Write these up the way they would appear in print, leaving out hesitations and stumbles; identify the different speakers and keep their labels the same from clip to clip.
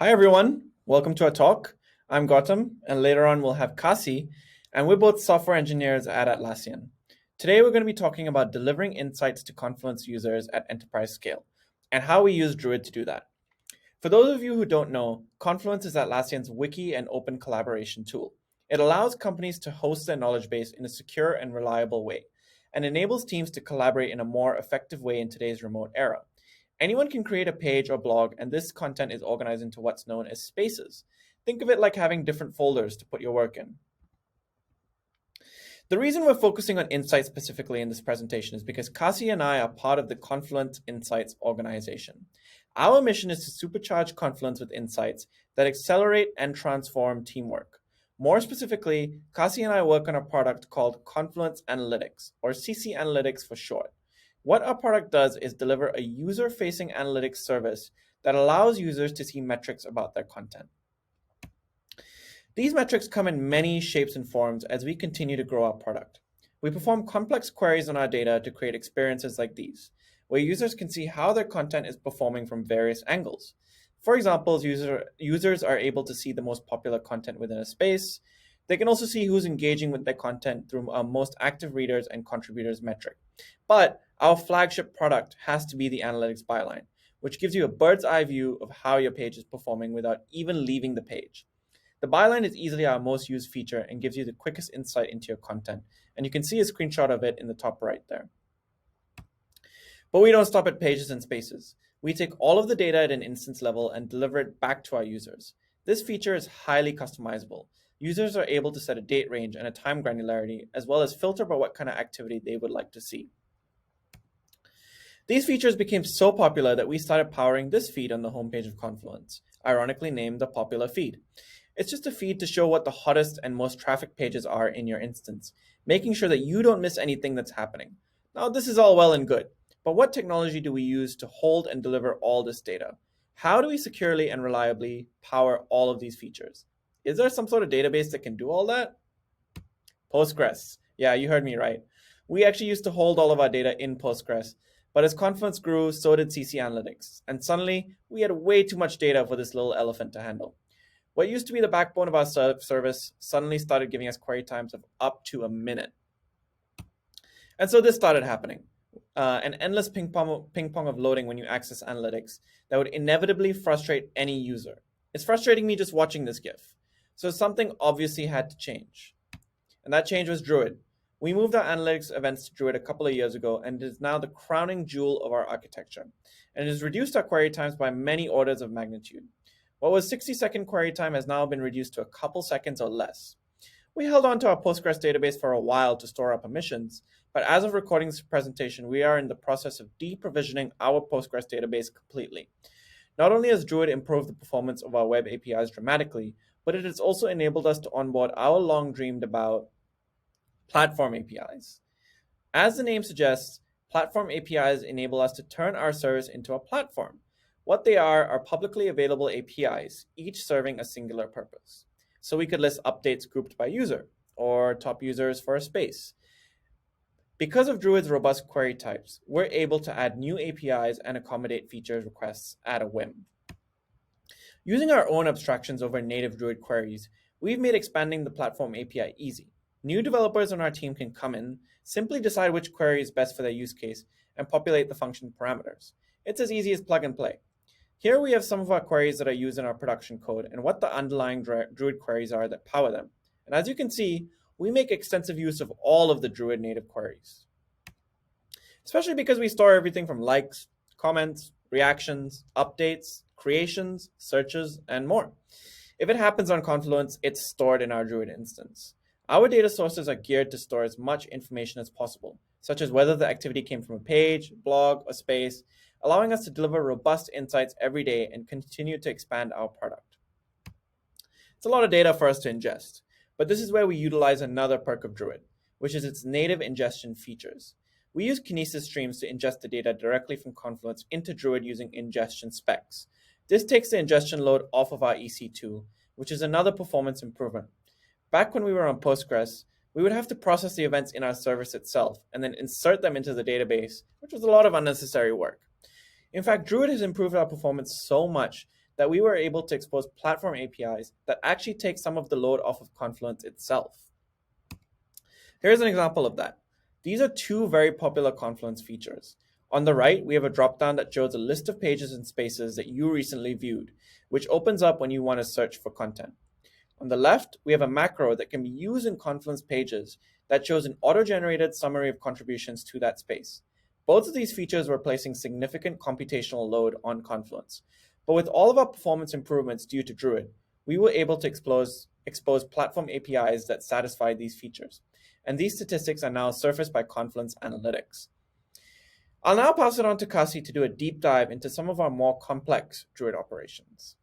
Speaker 1: Hi everyone, welcome to our talk. I'm Gautam, and later on we'll have Kasi, and we're both software engineers at Atlassian. Today we're going to be talking about delivering insights to Confluence users at enterprise scale, and how we use Druid to do that. For those of you who don't know, Confluence is Atlassian's wiki and open collaboration tool. It allows companies to host their knowledge base in a secure and reliable way, and enables teams to collaborate in a more effective way in today's remote era. Anyone can create a page or blog, and this content is organized into what's known as spaces. Think of it like having different folders to put your work in. The reason we're focusing on insights specifically in this presentation is because Kasi and I are part of the Confluence Insights organization. Our mission is to supercharge Confluence with insights that accelerate and transform teamwork. More specifically, Kasi and I work on a product called Confluence Analytics, or CC Analytics for short. What our product does is deliver a user-facing analytics service that allows users to see metrics about their content. These metrics come in many shapes and forms as we continue to grow our product. We perform complex queries on our data to create experiences like these, where users can see how their content is performing from various angles. For example, users are able to see the most popular content within a space. They can also see who's engaging with their content through our most active readers and contributors metric. But our flagship product has to be the analytics byline, which gives you a bird's eye view of how your page is performing without even leaving the page. The byline is easily our most used feature and gives you the quickest insight into your content. And you can see a screenshot of it in the top right there. But we don't stop at pages and spaces. We take all of the data at an instance level and deliver it back to our users. This feature is highly customizable. Users are able to set a date range and a time granularity, as well as filter by what kind of activity they would like to see. These features became so popular that we started powering this feed on the homepage of Confluence, ironically named the popular feed. It's just a feed to show what the hottest and most trafficked pages are in your instance, making sure that you don't miss anything that's happening. Now, this is all well and good, but what technology do we use to hold and deliver all this data? How do we securely and reliably power all of these features? Is there some sort of database that can do all that? Postgres. Yeah, you heard me right. We actually used to hold all of our data in Postgres, but as Confluence grew, so did CC Analytics. And suddenly, we had way too much data for this little elephant to handle. What used to be the backbone of our service suddenly started giving us query times of up to a minute. And so this started happening. An endless ping pong of loading when you access analytics that would inevitably frustrate any user. It's frustrating me just watching this GIF. So something obviously had to change. And that change was Druid. We moved our analytics events to Druid a couple of years ago, and it is now the crowning jewel of our architecture. And it has reduced our query times by many orders of magnitude. What was 60-second query time has now been reduced to a couple seconds or less. We held on to our Postgres database for a while to store our permissions, but as of recording this presentation, we are in the process of deprovisioning our Postgres database completely. Not only has Druid improved the performance of our web APIs dramatically, but it has also enabled us to onboard our long dreamed about platform APIs. As the name suggests, platform APIs enable us to turn our service into a platform. What they are publicly available APIs, each serving a singular purpose. So we could list updates grouped by user, or top users for a space. Because of Druid's robust query types, we're able to add new APIs and accommodate feature requests at a whim. Using our own abstractions over native Druid queries, we've made expanding the platform API easy. New developers on our team can come in, simply decide which query is best for their use case, and populate the function parameters. It's as easy as plug and play. Here we have some of our queries that are used in our production code and what the underlying Druid queries are that power them. And as you can see, we make extensive use of all of the Druid native queries. Especially because we store everything from likes, comments, reactions, updates, creations, searches, and more. If it happens on Confluence, it's stored in our Druid instance. Our data sources are geared to store as much information as possible, such as whether the activity came from a page, blog, or space, allowing us to deliver robust insights every day and continue to expand our product. It's a lot of data for us to ingest, but this is where we utilize another perk of Druid, which is its native ingestion features. We use Kinesis streams to ingest the data directly from Confluence into Druid using ingestion specs. This takes the ingestion load off of our EC2, which is another performance improvement. Back when we were on Postgres, we would have to process the events in our service itself and then insert them into the database, which was a lot of unnecessary work. In fact, Druid has improved our performance so much that we were able to expose platform APIs that actually take some of the load off of Confluence itself. Here's an example of that. These are two very popular Confluence features. On the right, we have a dropdown that shows a list of pages and spaces that you recently viewed, which opens up when you want to search for content. On the left, we have a macro that can be used in Confluence pages that shows an auto-generated summary of contributions to that space. Both of these features were placing significant computational load on Confluence. But with all of our performance improvements due to Druid, we were able to expose platform APIs that satisfy these features. And these statistics are now surfaced by Confluence Analytics. I'll now pass it on to Kasi to do a deep dive into some of our more complex Druid operations.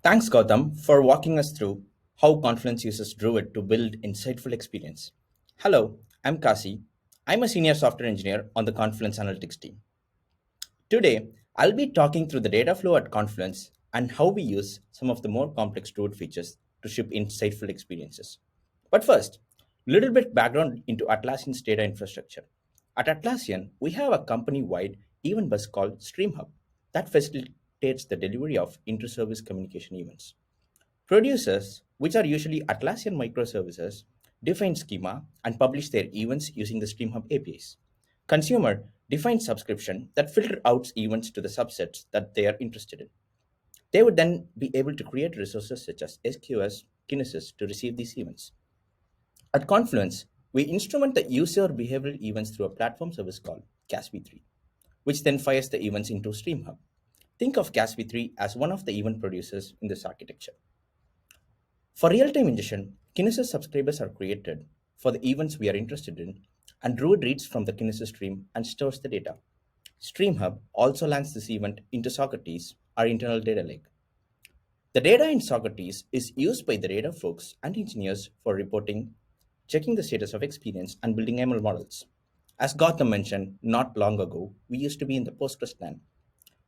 Speaker 2: Thanks, Gautam, for walking us through how Confluence uses Druid to build insightful experience. Hello, I'm Kasi. I'm a senior software engineer on the Confluence Analytics team. Today, I'll be talking through the data flow at Confluence and how we use some of the more complex Druid features to ship insightful experiences. But first, a little bit background into Atlassian's data infrastructure. At Atlassian, we have a company-wide event bus called StreamHub that facilitates the delivery of inter-service communication events. Producers, which are usually Atlassian microservices, define schema and publish their events using the StreamHub APIs. Consumer defines subscription that filter out events to the subsets that they are interested in. They would then be able to create resources such as SQS, Kinesis to receive these events. At Confluence, we instrument the user behavioral events through a platform service called CASV3, which then fires the events into StreamHub. Think of CASV3 as one of the event producers in this architecture. For real-time ingestion, Kinesis subscribers are created for the events we are interested in, and Druid reads from the Kinesis stream and stores the data. StreamHub also lands this event into Socrates, our internal data lake. The data in Socrates is used by the data folks and engineers for reporting, checking the status of experience, and building ML models. As Gautam mentioned not long ago, we used to be in the Postgres land.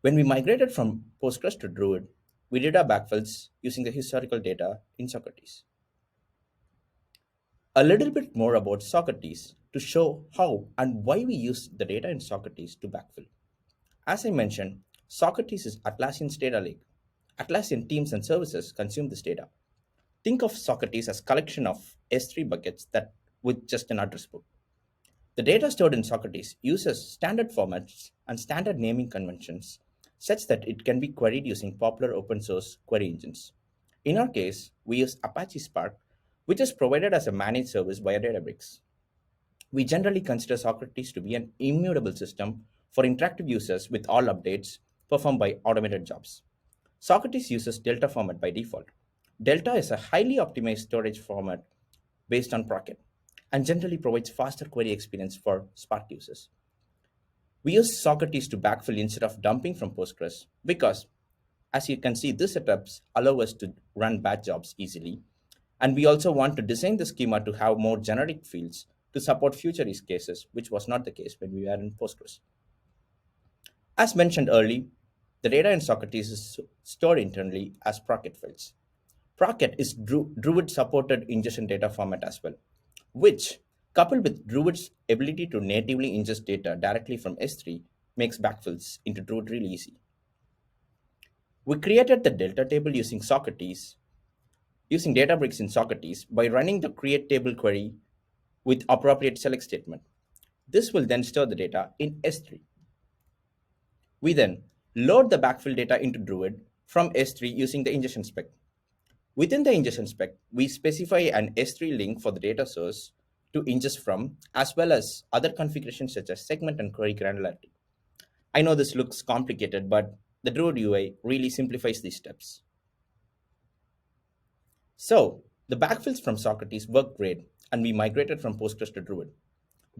Speaker 2: When we migrated from Postgres to Druid, we did our backfills using the historical data in Socrates. A little bit more about Socrates to show how and why we use the data in Socrates to backfill. As I mentioned, Socrates is Atlassian's data lake. Atlassian teams and services consume this data. Think of Socrates as a collection of S3 buckets that with just an address book. The data stored in Socrates uses standard formats and standard naming conventions such that it can be queried using popular open source query engines. In our case, we use Apache Spark, which is provided as a managed service via Databricks. We generally consider Socrates to be an immutable system for interactive users with all updates performed by automated jobs. Socrates uses Delta format by default. Delta is a highly optimized storage format based on Procket and generally provides faster query experience for Spark users. We use Socrates to backfill instead of dumping from Postgres because, as you can see, these setups allow us to run batch jobs easily. And we also want to design the schema to have more generic fields to support future use cases, which was not the case when we were in Postgres. As mentioned earlier, the data in Socrates is stored internally as Procket files. Procket is Druid supported ingestion data format as well, which, coupled with Druid's ability to natively ingest data directly from S3, makes backfills into Druid really easy. We created the delta table using Databricks in Socrates by running the create table query with appropriate select statement. This will then store the data in S3. We then load the backfill data into Druid from S3 using the ingestion spec. Within the ingestion spec, we specify an S3 link for the data source to ingest from, as well as other configurations such as segment and query granularity. I know this looks complicated, but the Druid UI really simplifies these steps. So, the backfills from Socrates worked great, and we migrated from Postgres to Druid.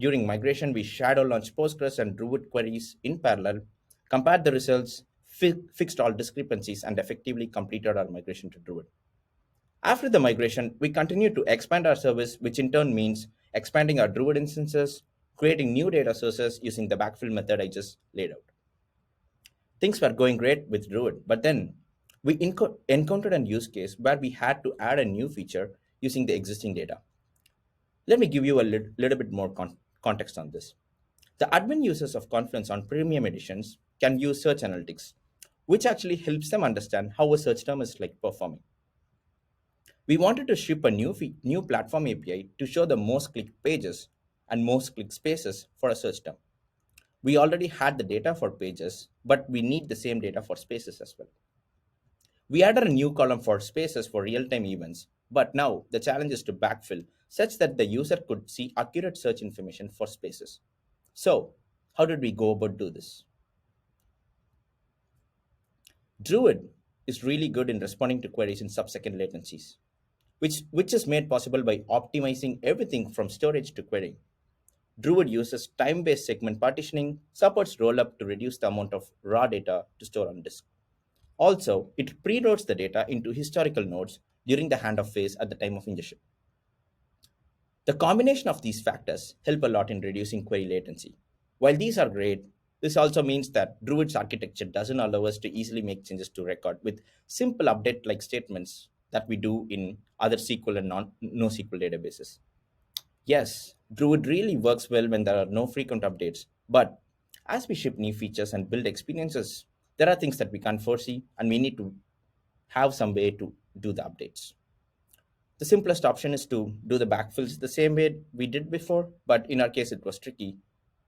Speaker 2: During migration, we shadow launched Postgres and Druid queries in parallel, compared the results, fixed all discrepancies, and effectively completed our migration to Druid. After the migration, we continued to expand our service, which in turn means expanding our Druid instances, creating new data sources using the backfill method I just laid out. Things were going great with Druid, but then we encountered a use case where we had to add a new feature using the existing data. Let me give you a little bit more context on this. The admin users of Confluence on premium editions can use search analytics, which actually helps them understand how a search term is like performing. We wanted to ship a new platform API to show the most clicked pages and most clicked spaces for a search term. We already had the data for pages, but we need the same data for spaces as well. We added a new column for spaces for real-time events, but now the challenge is to backfill such that the user could see accurate search information for spaces. So, how did we go about do this? Druid is really good in responding to queries in sub-second latencies, which is made possible by optimizing everything from storage to querying. Druid uses time-based segment partitioning, supports rollup to reduce the amount of raw data to store on disk. Also, it preloads the data into historical nodes during the handoff phase at the time of ingestion. The combination of these factors help a lot in reducing query latency. While these are great, this also means that Druid's architecture doesn't allow us to easily make changes to record with simple update like statements that we do in other SQL and NoSQL databases. Yes, Druid really works well when there are no frequent updates, but as we ship new features and build experiences, there are things that we can't foresee and we need to have some way to do the updates. The simplest option is to do the backfills the same way we did before, but in our case it was tricky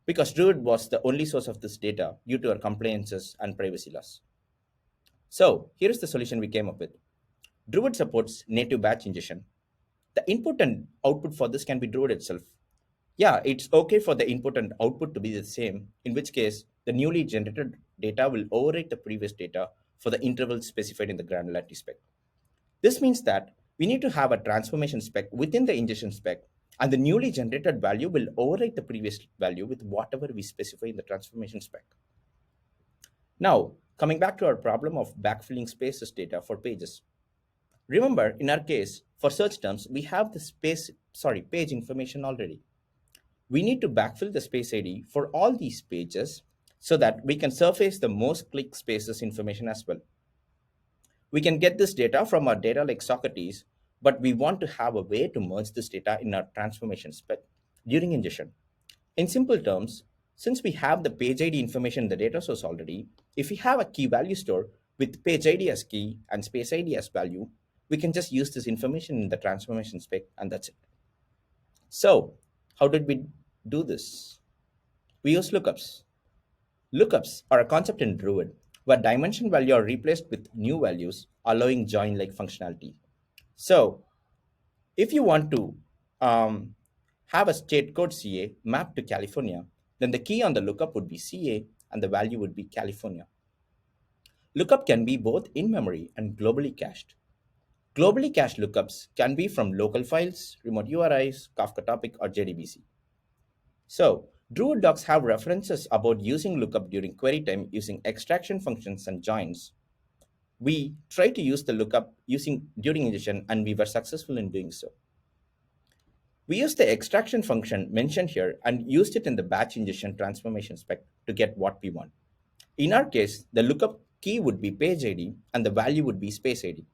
Speaker 2: because Druid was the only source of this data due to our compliances and privacy laws. So here is the solution we came up with. Druid supports native batch ingestion. The input and output for this can be Druid itself. Yeah, it's okay for the input and output to be the same, in which case the newly generated data will overwrite the previous data for the interval specified in the granularity spec. This means that we need to have a transformation spec within the ingestion spec, and the newly generated value will overwrite the previous value with whatever we specify in the transformation spec. Now, coming back to our problem of backfilling spaces data for pages. Remember, in our case, for search terms, we have the page information already. We need to backfill the space ID for all these pages so that we can surface the most click spaces information as well. We can get this data from our data like Socrates, but we want to have a way to merge this data in our transformation spec during ingestion. In simple terms, since we have the page ID information in the data source already, if we have a key value store with page ID as key and space ID as value, we can just use this information in the transformation spec and that's it. So, how did we do this? We use lookups. Lookups are a concept in Druid where dimension value are replaced with new values, allowing join-like functionality. So, if you want to have a state code CA mapped to California, then the key on the lookup would be CA and the value would be California. Lookup can be both in-memory and globally cached. Globally cached lookups can be from local files, remote URIs, Kafka topic, or JDBC. So, Druid docs have references about using lookup during query time using extraction functions and joins. We tried to use the lookup using during ingestion and we were successful in doing so. We used the extraction function mentioned here and used it in the batch ingestion transformation spec to get what we want. In our case, the lookup key would be page ID and the value would be space ID.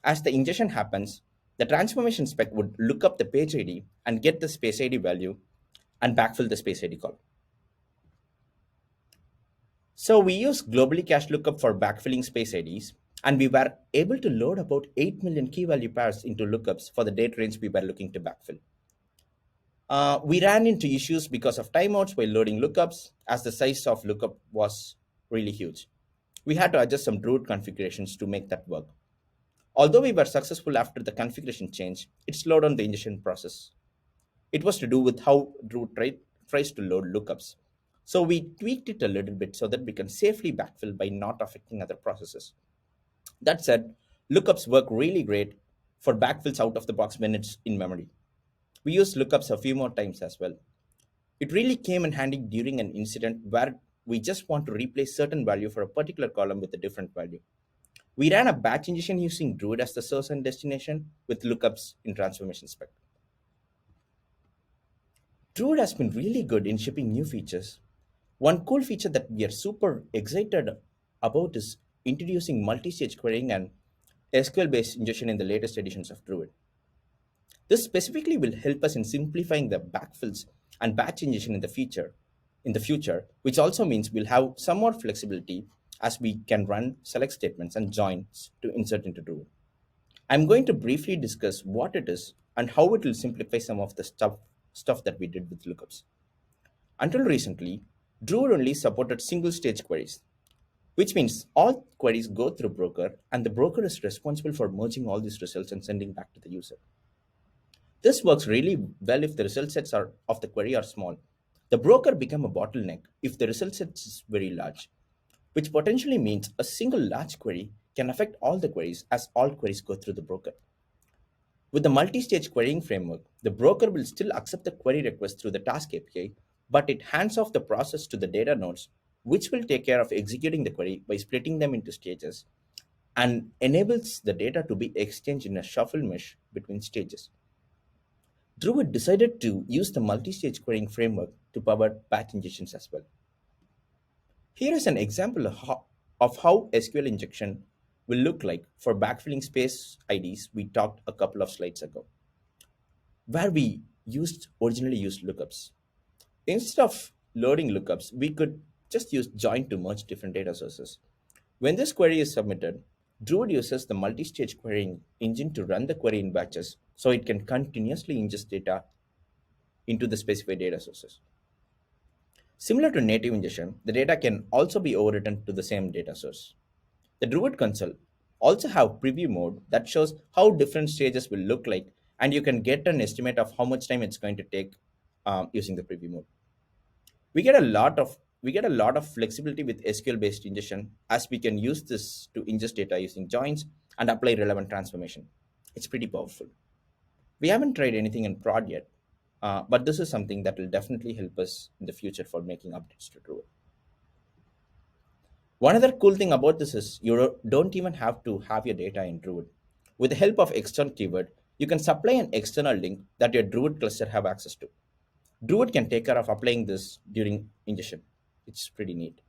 Speaker 2: As the ingestion happens, the transformation spec would look up the page ID and get the space ID value and backfill the space ID column. So we use globally cached lookup for backfilling space IDs, and we were able to load about 8 million key value pairs into lookups for the date range we were looking to backfill. We ran into issues because of timeouts while loading lookups, as the size of lookup was really huge. We had to adjust some Druid configurations to make that work. Although we were successful after the configuration change, it slowed down the ingestion process. It was to do with how Druid tries to load lookups. So we tweaked it a little bit so that we can safely backfill by not affecting other processes. That said, lookups work really great for backfills out of the box when it's in memory. We used lookups a few more times as well. It really came in handy during an incident where we just want to replace certain value for a particular column with a different value. We ran a batch ingestion using Druid as the source and destination with lookups in transformation spec. Druid has been really good in shipping new features. One cool feature that we are super excited about is introducing multi-stage querying and SQL-based ingestion in the latest editions of Druid. This specifically will help us in simplifying the backfills and batch ingestion in the future, which also means we'll have some more flexibility as we can run select statements and joins to insert into Druid. I'm going to briefly discuss what it is and how it will simplify some of the stuff that we did with lookups. Until recently, Druid only supported single stage queries, which means all queries go through broker and the broker is responsible for merging all these results and sending back to the user. This works really well if the result sets of the query are small. The broker become a bottleneck if the result set is very large, which potentially means a single large query can affect all the queries as all queries go through the broker. With the multi-stage querying framework, the broker will still accept the query request through the task API, but it hands off the process to the data nodes, which will take care of executing the query by splitting them into stages and enables the data to be exchanged in a shuffle mesh between stages. Druid decided to use the multi-stage querying framework to power batch ingestions as well. Here is an example of how SQL injection will look like for backfilling space IDs we talked a couple of slides ago, where we originally used lookups. Instead of loading lookups, we could just use join to merge different data sources. When this query is submitted, Druid uses the multi-stage querying engine to run the query in batches so it can continuously ingest data into the specified data sources. Similar to native ingestion, the data can also be overwritten to the same data source. The Druid console also have preview mode that shows how different stages will look like, and you can get an estimate of how much time it's going to take using the preview mode. We get a lot of flexibility with SQL based ingestion as we can use this to ingest data using joins and apply relevant transformation. It's pretty powerful. We haven't tried anything in prod yet, but this is something that will definitely help us in the future for making updates to Druid. One other cool thing about this is you don't even have to have your data in Druid. With the help of external keyword, you can supply an external link that your Druid cluster have access to. Druid can take care of applying this during ingestion. It's pretty neat.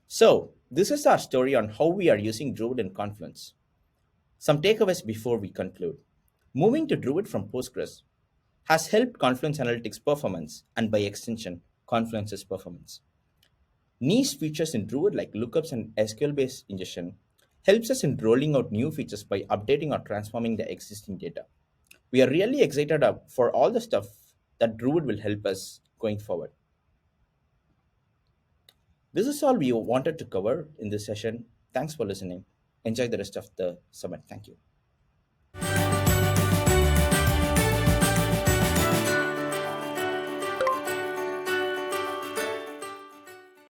Speaker 2: So, this is our story on how we are using Druid in Confluence. Some takeaways before we conclude. Moving to Druid from Postgres has helped Confluence Analytics performance and by extension, Confluence's performance. Niche features in Druid like lookups and SQL-based ingestion helps us in rolling out new features by updating or transforming the existing data. We are really excited for all the stuff that Druid will help us going forward. This is all we wanted to cover in this session. Thanks for listening. Enjoy the rest of the summit. Thank you.